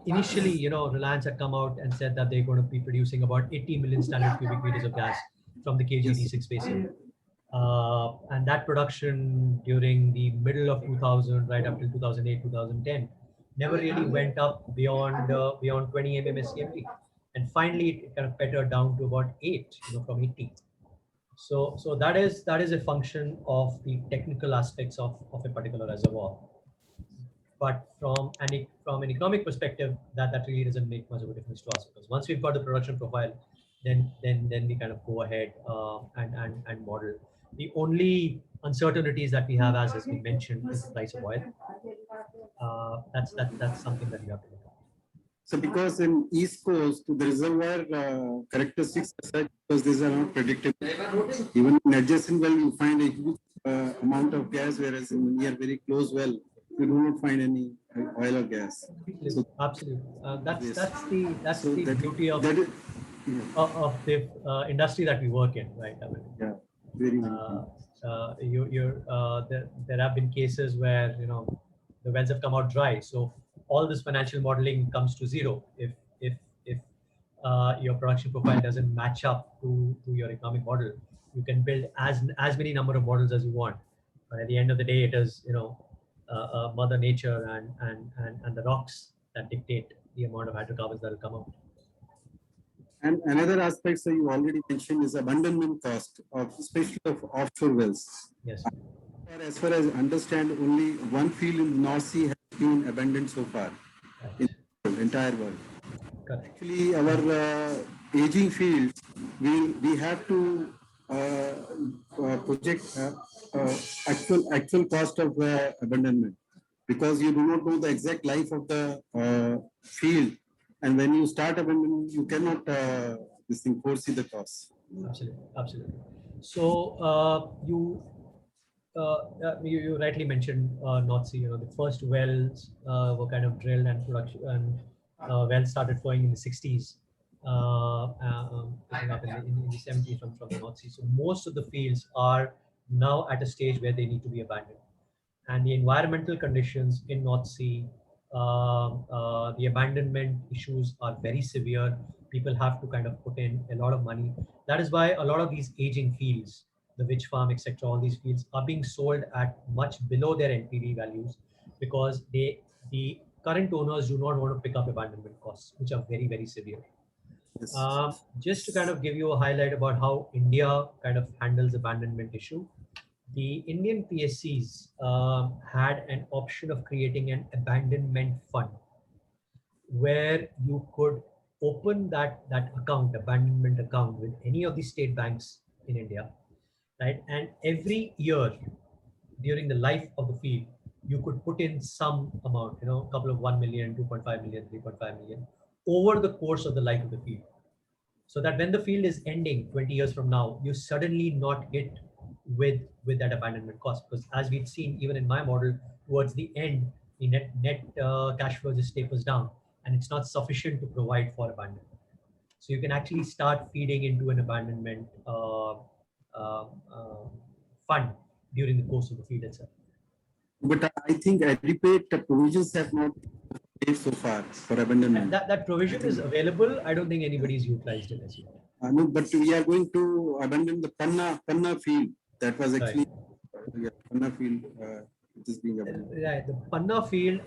Initially, Reliance had come out and said that they're going to be producing about 80 million standard cubic meters of gas from the KG-D6 basin. And that production during the middle of 2000, right up till 2008, 2010, never really went up beyond 20 MMSCMD. And finally, it kind of petered down to about 8, from 80. So that is a function of the technical aspects of a particular reservoir. But from an economic perspective, that really doesn't make much of a difference to us, because once we've got the production profile, then we kind of go ahead and model. The only uncertainties that we have, as has been mentioned, is the price of oil. That's something that you have to look at. So because in East Coast, the reservoir characteristics are such, because these are not predictable. Even in adjacent well, you find a huge amount of gas, whereas in near very close well, you do not find any oil or gas. Absolutely. That's Yes. the beauty of the industry that we work in, right? I mean, Yeah, very there have been cases where the wells have come out dry, so all this financial modeling comes to zero if your production profile doesn't match up to your economic model. You can build as many number of models as you want, but at the end of the day, it is Mother Nature and the rocks that dictate the amount of hydrocarbons that will come out. And another aspect that you already mentioned is abandonment cost, especially of offshore wells. Yes. As far as I understand, only one field in the North Sea has been abandoned so far in the entire world. Correct. Actually, our aging fields, we have to project actual cost of abandonment, because you do not know the exact life of the field, and when you start abandonment, you cannot foresee the cost. Absolutely. So you rightly mentioned North Sea. The first wells were kind of drilled and production and wells started flowing in the 60s, picking up in the 70s from the North Sea. So most of the fields are now at a stage where they need to be abandoned, and the environmental conditions in North Sea, the abandonment issues are very severe. People have to kind of put in a lot of money. That is why a lot of these aging fields, the Witch Farm, etc., all these fields are being sold at much below their NPV values, because the current owners do not want to pick up abandonment costs, which are very, very severe. Just to kind of give you a highlight about how India kind of handles abandonment issue. The Indian PSCs had an option of creating an abandonment fund, where you could open that account, abandonment account, with any of the state banks in India, right? And every year during the life of the field, you could put in some amount, a couple of 1 million, 2.5 million, 3.5 million over the course of the life of the field. So that when the field is ending 20 years from now, you suddenly not hit with that abandonment cost. Because as we've seen, even in my model, towards the end, the net cash flow just tapers down, and it's not sufficient to provide for abandonment. So you can actually start feeding into an abandonment fund during the course of the field itself. But I think adequate provisions have not made so far for abandonment. And that provision is available. I don't think anybody's utilized it as yet. No, but we are going to abandon the Panna field. That was actually Panna field. It is being abandoned. Right. The Panna field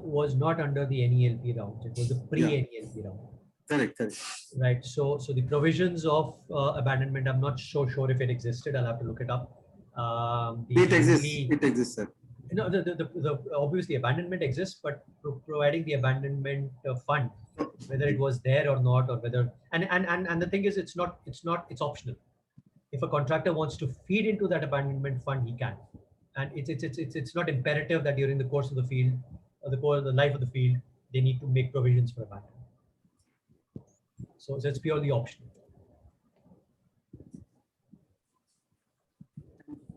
was not under the NELP round. It was the pre-NELP round. Correct. Right. So the provisions of abandonment, I'm not so sure if it existed. I'll have to look it up. It exists, sir. No, the obviously abandonment exists, but providing the abandonment fund, whether it was there or not, or whether and the thing is, it's optional. If a contractor wants to feed into that abandonment fund, he can, and it's not imperative that during the course of the field or the life of the field they need to make provisions for abandonment. So it's purely optional.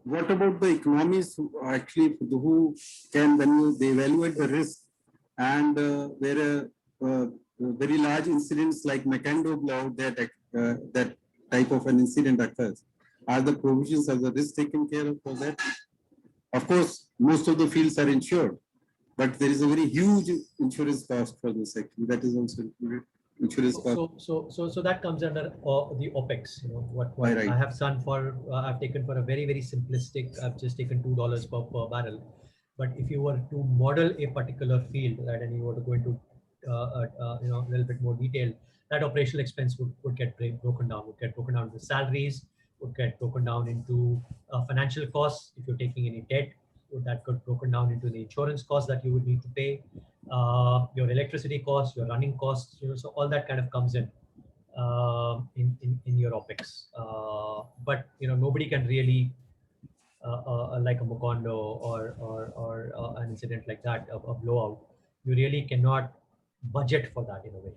What about the economists who can, when they evaluate the risk, and where very large incidents like Macondo blowout, that type of an incident occurs, are the provisions of the risk taken care of for that? Of course, most of the fields are insured, but there is a very huge insurance cost for this. Actually, that is also included. Insurance cost. So that comes under the OPEX. You know what right. I have done for I've taken for a very simplistic. I've just taken $2 per barrel. But if you were to model a particular field, right, and you were to go into a little bit more detail, that operational expense would get broken down. Would get broken down into salaries. Would get broken down into financial costs. If you're taking any debt, that got broken down into the insurance costs that you would need to pay. Your electricity costs, your running costs, so all that kind of comes in your OPEX. But nobody can really like a Macondo or an incident like that, a blowout. You really cannot budget for that in a way.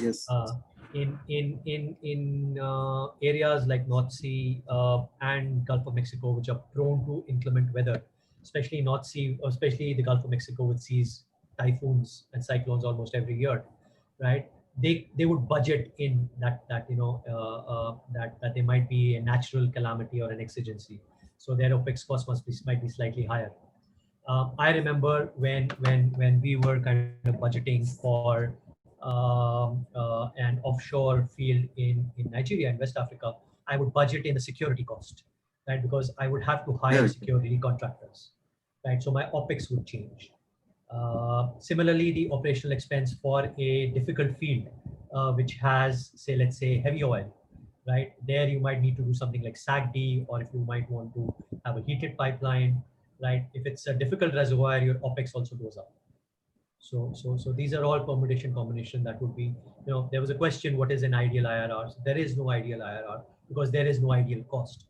Yes. In areas like North Sea and Gulf of Mexico, which are prone to inclement weather, especially North Sea, or especially the Gulf of Mexico, which sees typhoons and cyclones almost every year, right? They would budget in that there might be a natural calamity or an exigency, so their OPEX cost might be slightly higher. I remember when we were kind of budgeting for an offshore field in Nigeria and West Africa, I would budget in the security cost, right? Because I would have to hire security contractors, right? So my OPEX would change. Similarly, the operational expense for a difficult field, which has, let's say, heavy oil, right? There you might need to do something like SAGD, or if you might want to have a heated pipeline, right? If it's a difficult reservoir, your OPEX also goes up. So these are all combination that would be, there was a question, what is an ideal IRR? So there is no ideal IRR because there is no ideal cost.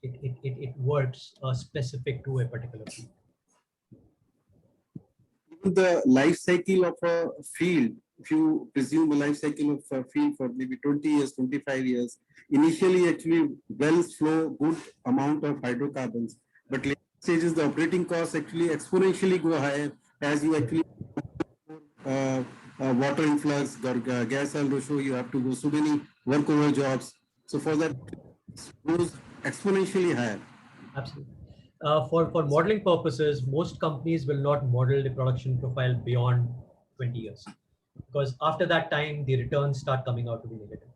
It works specific to a particular field. The life cycle of a field, if you presume a life cycle of a field for maybe 20 years, 25 years, initially actually wells flow good amount of hydrocarbons, but later stages the operating costs actually exponentially go higher as you actually water influx, gas oil ratio, you have to do so many workover jobs. So for that, it goes exponentially higher. Absolutely. For modeling purposes, most companies will not model the production profile beyond 20 years, because after that time, the returns start coming out to be negative.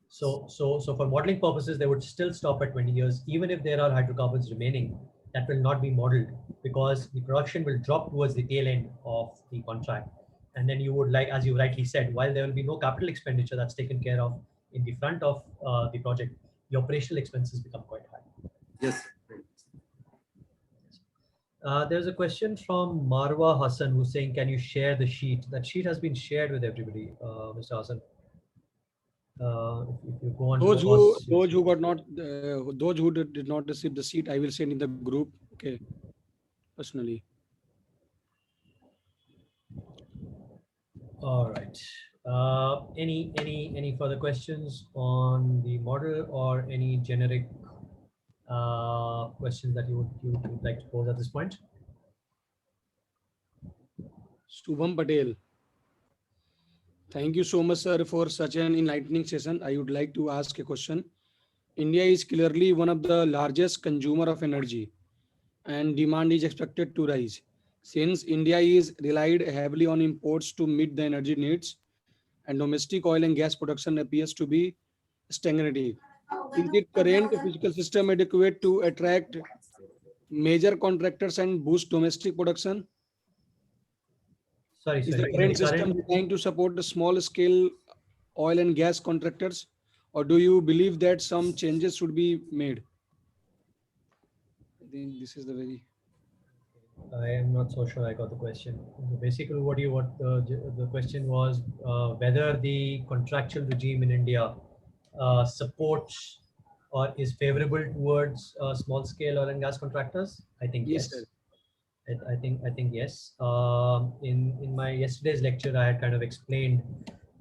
So for modeling purposes, they would still stop at 20 years, even if there are hydrocarbons remaining. That will not be modeled because the production will drop towards the tail end of the contract. And then you would, like, as you rightly said, while there will be no capital expenditure that's taken care of in the front of the project, the operational expenses become quite high. Yes. There's a question from Marwa Hassan who's saying, can you share the sheet? That sheet has been shared with everybody, Mr. Hassan. If you go on those who got not, those who did not receive the sheet, I will send in the group. Okay, personally. All right. Any further questions on the model or any generic questions that you would like to pose at this point? Shubham Patel. Thank you so much, sir, for such an enlightening session. I would like to ask a question. India is clearly one of the largest consumer of energy, and demand is expected to rise. Since India is relied heavily on imports to meet the energy needs, and domestic oil and gas production appears to be stagnating. Is the current fiscal system adequate to attract major contractors and boost domestic production? Is the In the current system current, designed to support the small scale oil and gas contractors, or do you believe that some changes should be made? I think this is the very. I am not so sure I got the question. So basically, what the question was, whether the contractual regime in India supports or is favorable towards small scale oil and gas contractors. I think Yes, sir. yes. I think yes. In my yesterday's lecture, I had kind of explained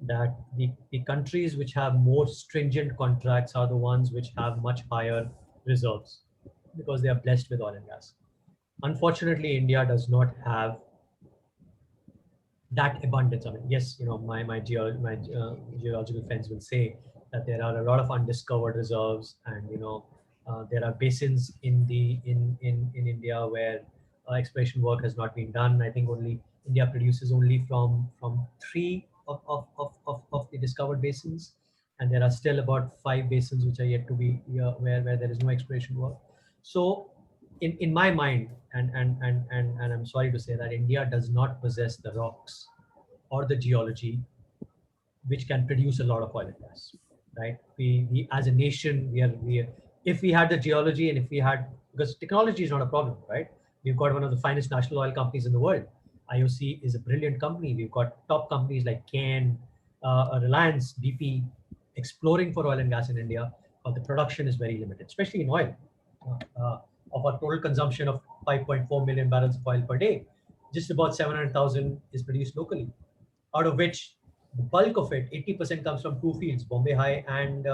that the countries which have more stringent contracts are the ones which have much higher reserves because they are blessed with oil and gas. Unfortunately, India does not have that abundance. I mean, yes, my geological friends will say that there are a lot of undiscovered reserves, and there are basins in India where exploration work has not been done. I think only India produces only from three of the discovered basins, and there are still about 5 basins which are yet to be where there is no exploration work. So in my mind, and I'm sorry to say that India does not possess the rocks or the geology which can produce a lot of oil and gas, right? We as a nation, if we had the geology and if we had, because technology is not a problem, right? We've got one of the finest national oil companies in the world. IOC is a brilliant company. We've got top companies like Cairn, Reliance, BP, exploring for oil and gas in India, but the production is very limited, especially in oil. Of our total consumption of 5.4 million barrels of oil per day, just about 700,000 is produced locally, out of which the bulk of it, 80% comes from 2 fields, Bombay High and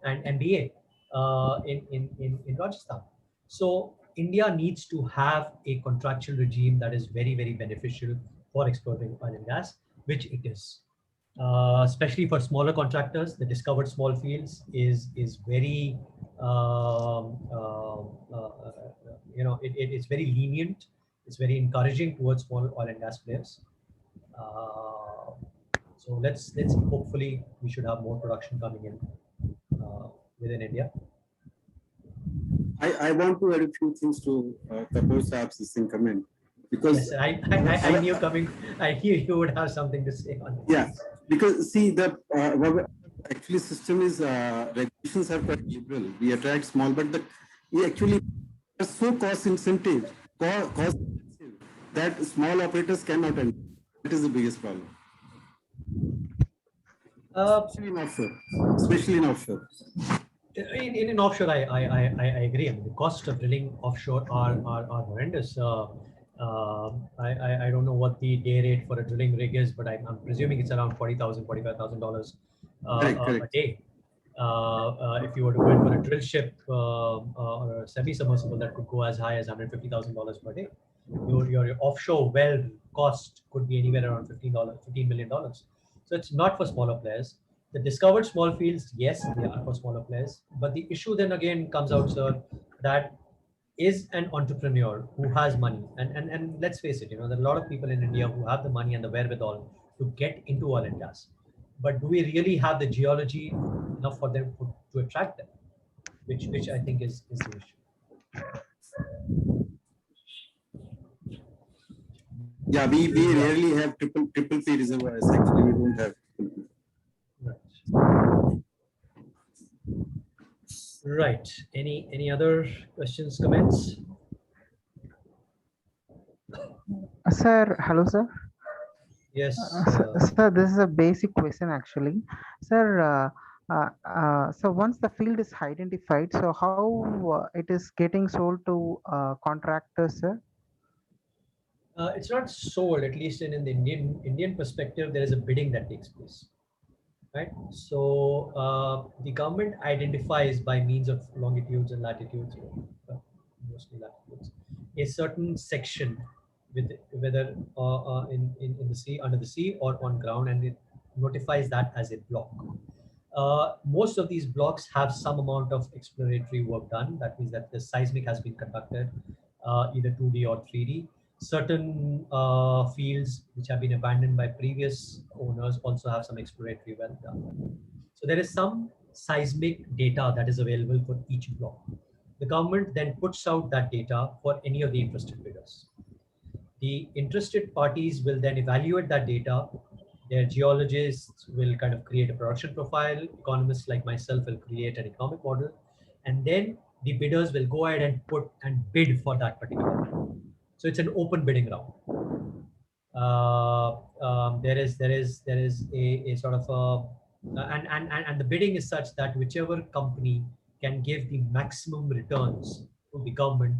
MBA in Rajasthan. So India needs to have a contractual regime that is very, very beneficial for exploring oil and gas, which it is. Especially for smaller contractors, the discovered small fields is very it is very lenient. It's very encouraging towards small oil and gas players. So let's hopefully we should have more production coming in within India. I want to add a few things to Kapoor Saab's comment, because yes, I knew coming. I knew you would have something to say on this. Yeah, because see, the actually system is regulations are quite liberal. We attract small, but we actually are so cost incentive, cost intensive, that small operators cannot enter. That is the biggest problem. Especially in offshore. Especially in offshore. In offshore, I agree. I mean, the cost of drilling offshore are horrendous. I don't know what the day rate for a drilling rig is, but I'm presuming it's around $40,000, $45,000 a day. If you were to go in for a drill ship or a semi-submersible, that could go as high as $150,000 per day. Your offshore well cost could be anywhere around $15 million. So it's not for smaller players. The discovered small fields, yes, they are for smaller players. But the issue then again comes out, sir, that is an entrepreneur who has money, and let's face it, there are a lot of people in India who have the money and the wherewithal to get into oil and gas. But do we really have the geology enough for them to attract them? Which I think is the issue. Yeah, we rarely have triple P reservoirs. Actually, we don't have. Right. Any other questions, comments? Sir, hello, sir. Yes. Sir, this is a basic question actually. Sir, so once the field is identified, so how it is getting sold to contractors, sir? It's not sold, at least in the Indian perspective, there is a bidding that takes place. Right. So the government identifies by means of longitudes and latitudes, mostly latitudes, a certain section with whether in the sea, under the sea, or on ground, and it notifies that as a block. Most of these blocks have some amount of exploratory work done. That means that the seismic has been conducted, either 2D or 3D. Certain fields which have been abandoned by previous owners also have some exploratory work done. So there is some seismic data that is available for each block. The government then puts out that data for any of the interested bidders. The interested parties will then evaluate that data. Their geologists will kind of create a production profile. Economists like myself will create an economic model. And then the bidders will go ahead and bid for that particular. So it's an open bidding round. There is a sort of and the bidding is such that whichever company can give the maximum returns to the government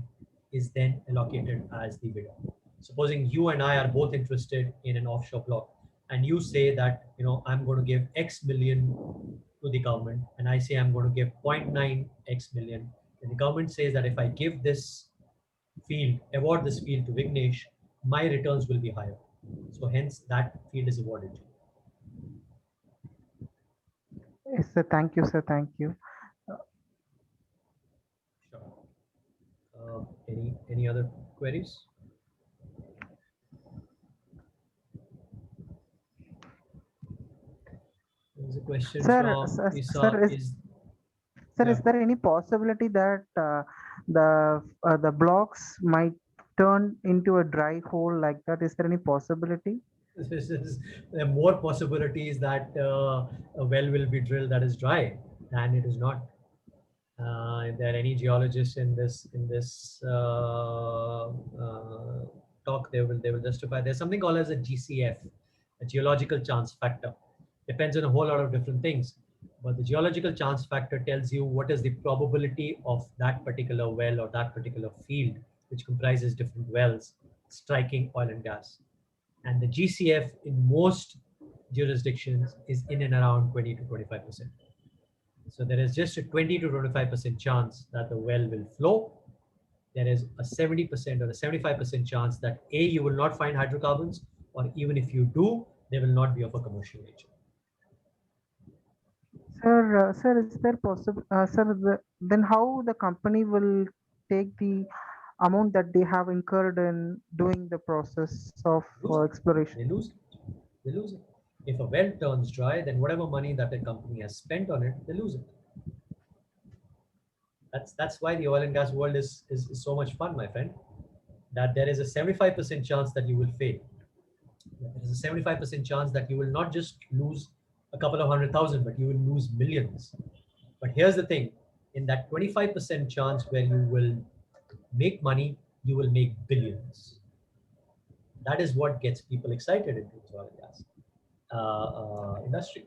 is then allocated as the bidder. Supposing you and I are both interested in an offshore block, and you say that I'm going to give X million to the government, and I say I'm going to give 0.9 X million, and the government says that if I give this award this field to Vignesh, my returns will be higher. So hence that field is awarded. Yes, sir. Thank you, sir. Thank you. Sure. Any other queries? There's a question from Isa. Is there any possibility that the blocks might turn into a dry hole like that? Is there any possibility? There are more possibilities that a well will be drilled that is dry than it is not. If there are any geologists in this talk, they will justify. There's something called as a GCF, a geological chance factor. Depends on a whole lot of different things, but the geological chance factor tells you what is the probability of that particular well or that particular field, which comprises different wells, striking oil and gas. And the GCF in most jurisdictions is in and around 20 to 25%. So there is just a 20 to 25% chance that the well will flow. There is a 70% or a 75% chance that A, you will not find hydrocarbons, or even if you do, they will not be of a commercial nature. Sir, is there possible, sir, then how the company will take the amount that they have incurred in doing the process of exploration? They lose it. They lose it. If a well turns dry, then whatever money that the company has spent on it, they lose it. That's why the oil and gas world is so much fun, my friend. That there is a 75% chance that you will fail. There is a 75% chance that you will not just lose a couple of 100,000, but you will lose millions. But here's the thing: in that 25% chance where you will make money, you will make billions. That is what gets people excited into the oil and gas industry.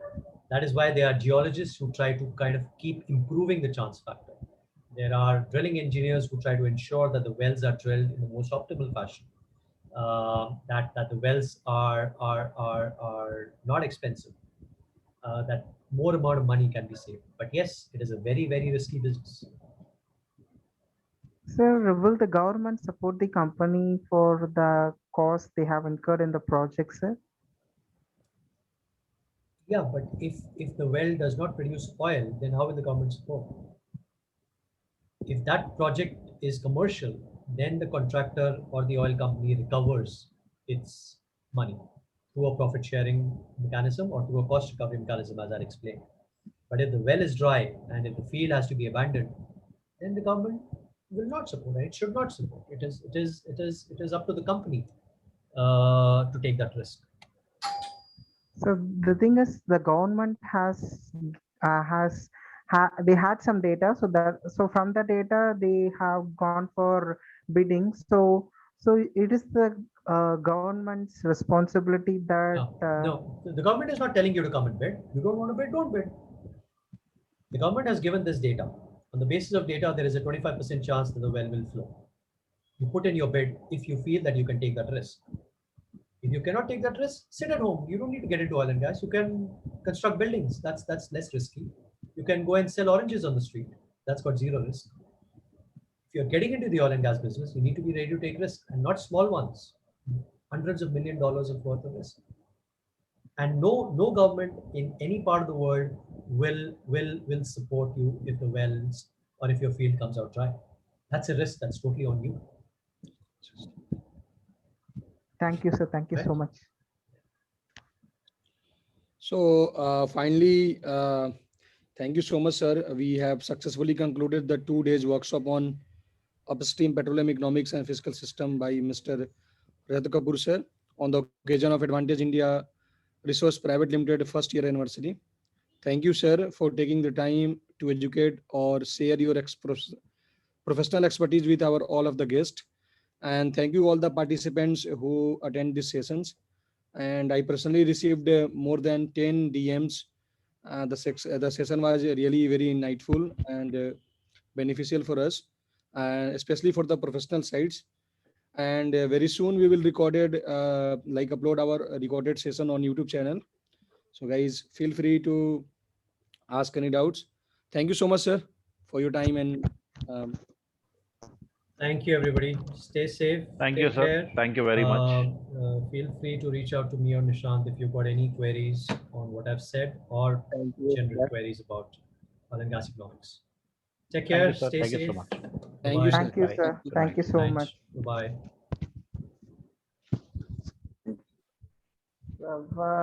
That is why there are geologists who try to kind of keep improving the chance factor. There are drilling engineers who try to ensure that the wells are drilled in the most optimal fashion. That the wells are not expensive. That more amount of money can be saved. But yes, it is a very, very risky business. Sir, will the government support the company for the cost they have incurred in the project, sir? Yeah, but if the well does not produce oil, then how will the government support? If that project is commercial, then the contractor or the oil company recovers its money through a profit sharing mechanism or through a cost recovery mechanism, as I explained. But if the well is dry and if the field has to be abandoned, then the government will not support it. It should not support. It is up to the company to take that risk. So the thing is, the government they had some data, so from the data they have gone for bidding. So it is the government's responsibility that. No, the government is not telling you to come and bid. You don't want to bid, don't bid. The government has given this data. On the basis of data, there is a 25% chance that the well will flow. You put in your bid if you feel that you can take that risk. If you cannot take that risk, sit at home. You don't need to get into oil and gas. You can construct buildings. That's less risky. You can go and sell oranges on the street. That's got zero risk. If you're getting into the oil and gas business, you need to be ready to take risks, and not small ones. Hundreds of $1 million of worth of risk. And no government in any part of the world will support you if the wells or if your field comes out dry. That's a risk that's totally on you. Thank you, sir. Thank you so much. So finally, thank you so much, sir. We have successfully concluded the 2 days workshop on Upstream Petroleum Economics and Fiscal System by Mr. Rajat Kapoor, sir, on the occasion of EDvantage India Resource Private Limited first year anniversary. Thank you, sir, for taking the time to educate or share your professional expertise with our all of the guests. And thank you all the participants who attend these sessions. And I personally received more than 10 DMs. The session was really very insightful and beneficial for us, especially for the professional sides. And very soon we will upload our recorded session on YouTube channel. So guys, feel free to ask any doubts. Thank you so much, sir, for your time and Thank you, everybody. Stay safe. Thank Take you, sir. care. Thank you very much. Feel free to reach out to me or Nishant if you've got any queries on what I've said or general queries about oil and gas economics. Take care. Thank you, sir. Stay Thank safe. you so much. thank you, sir. Thank you, Bye. sir. Good Thank you night. so Thanks. much. Bye-bye. Bye.